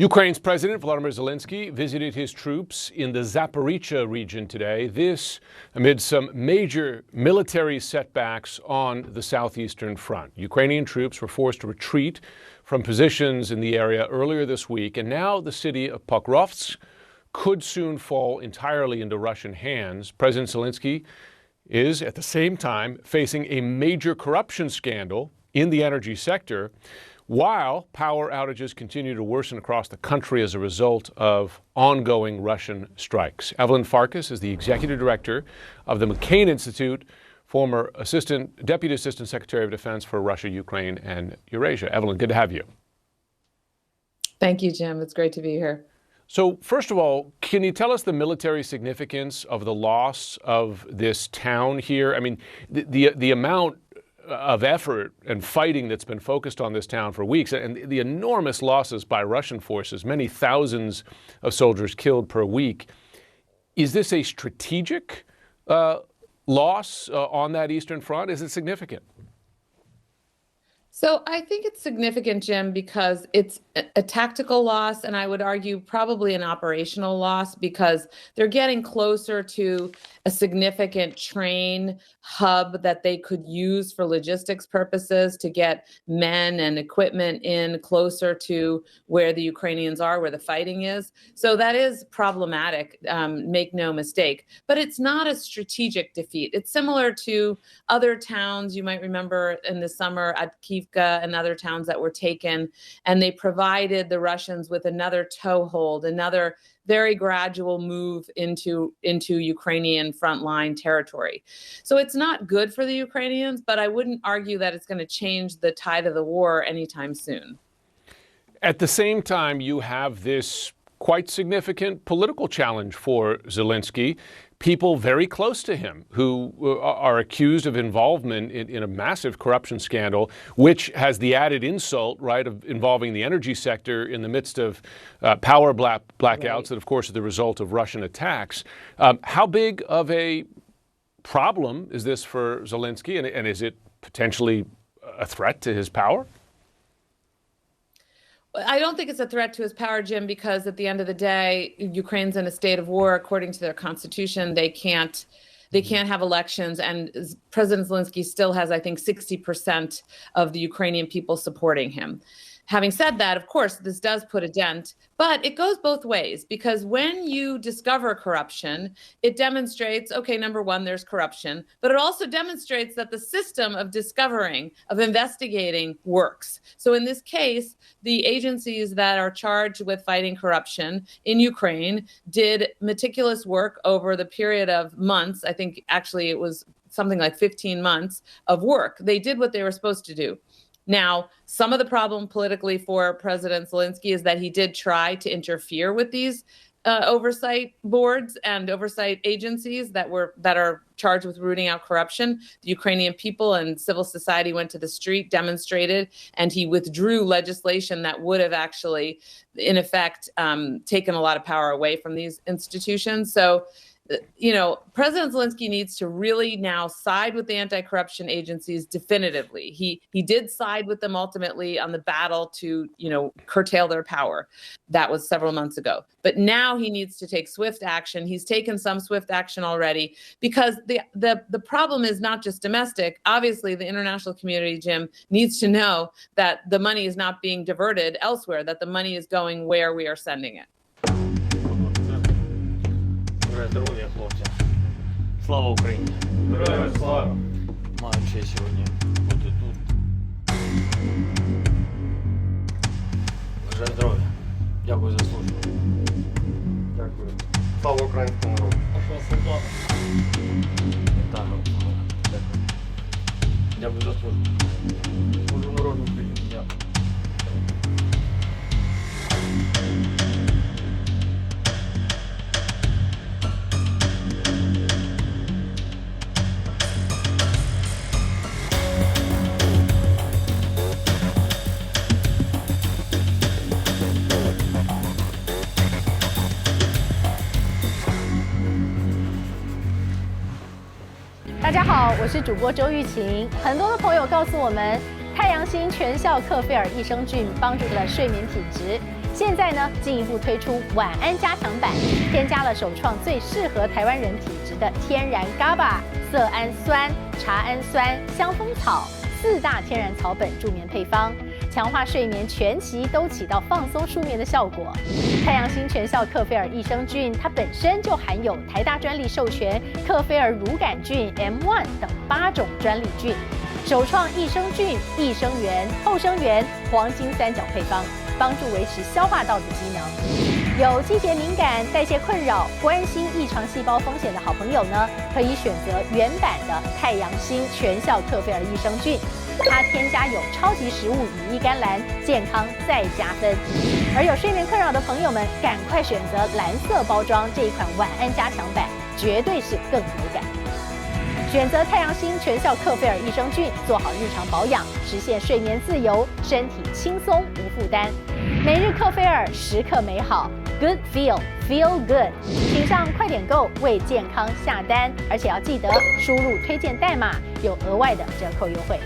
Ukraine's President Volodymyr Zelensky visited his troops in the Zaporizhzhia region today. This amid some major military setbacks on the southeastern front. Ukrainian troops were forced to retreat from positions in the area earlier this week, and now the city of Pokrovsk could soon fall entirely into Russian hands. President Zelensky is, at the same time, facing a major corruption scandal in the energy sector, while power outages continue to worsen across the country as a result of ongoing Russian strikes. Evelyn Farkas is the executive director of the McCain Institute, former Deputy Assistant Secretary of Defense for Russia, Ukraine, and Eurasia. Evelyn, good to have you. Thank you, Jim. It's great to be here. So, first of all, can you tell us the military significance of the loss of this town here? I mean, the amount of effort and fighting that's been focused on this town for weeks, and the enormous losses by Russian forces, many thousands of soldiers killed per week. Is this a strategic loss on that Eastern Front? Is it significant? So I think it's significant, Jim, because it's a tactical loss, and I would argue probably an operational loss, because they're getting closer to a significant train hub that they could use for logistics purposes to get men and equipment in closer to where the Ukrainians are, where the fighting is. So that is problematic, make no mistake. But it's not a strategic defeat. It's similar to other towns you might remember in the summer at Kiivka and other towns that were taken, and they provided the Russians with another toehold, another very gradual move into Ukrainian frontline territory. So it's not good for the Ukrainians, but I wouldn't argue that it's going to change the tide of the war anytime soon. At the same time, you have this quite significant political challenge for Zelensky. People very close to him who are accused of involvement in a massive corruption scandal, which has the added insult, right, of involving the energy sector in the midst of power blackouts that, of course, are the result of Russian attacks. How big of a problem is this for Zelensky, and is it potentially a threat to his power? I don't think it's a threat to his power, Jim, because at the end of the day, Ukraine's in a state of war. According to their constitution, they can't have elections. And President Zelensky still has, I think, 60% of the Ukrainian people supporting him. Having said that, of course, this does put a dent, but it goes both ways, because when you discover corruption, it demonstrates, okay, number one, there's corruption, but it also demonstrates that the system of discovering, of investigating works. So in this case, the agencies that are charged with fighting corruption in Ukraine did meticulous work over the period of months. I think actually it was something like 15 months of work. They did what they were supposed to do. Now, some of the problem politically for President Zelensky is that he did try to interfere with these oversight boards and oversight agencies that are charged with rooting out corruption. The Ukrainian people and civil society went to the street, demonstrated, and he withdrew legislation that would have actually, in effect, taken a lot of power away from these institutions. So, you know, President Zelensky needs to really now side with the anti-corruption agencies definitively. He did side with them ultimately on the battle to, you know, curtail their power. That was several months ago. But now he needs to take swift action. He's taken some swift action already, because the problem is not just domestic. Obviously, the international community, Jim, needs to know that the money is not being diverted elsewhere, that the money is going where we are sending it. Здоров'я, хлопці. Слава Україні! Героям слава! Маю честь сьогодні бути тут. Бажаю здоров'я. Дякую за службу. Дякую. Слава українському народу. Нашого солдата. Вітаю. Дякую. Дякую за службу. Служу народу України. Дякую.大家好，我是主播周玉琴。很多的朋友告诉我们，太阳星全效克菲尔益生菌帮助了睡眠品质。现在呢，进一步推出晚安加强版，添加了首创最适合台湾人体质的天然 GABA、色氨酸、茶氨酸、香蜂草4大天然草本助眠配方，强化睡眠全期都起到放松舒眠的效果。太阳星全效克菲尔益生菌，它本身就含有台大专利授权克菲尔乳杆菌 M1 等8种专利菌，首创益生菌、益生元、后生元黄金3角配方，帮助维持消化道的机能。有季节敏感、代谢困扰、关心异常细胞风险的好朋友呢，可以选择原版的太阳星全效克菲尔益生菌，它添加有超级食物羽衣甘蓝，健康再加分。而有睡眠困扰的朋友们，赶快选择蓝色包装这一款晚安加强版，绝对是更有感。选择太阳星全效克菲尔益生菌，做好日常保养，实现睡眠自由，身体轻松无负担。每日克菲尔，时刻美好 ，Good Feel Good， 请上快点购为健康下单，而且要记得输入推荐代码，有额外的折扣优惠。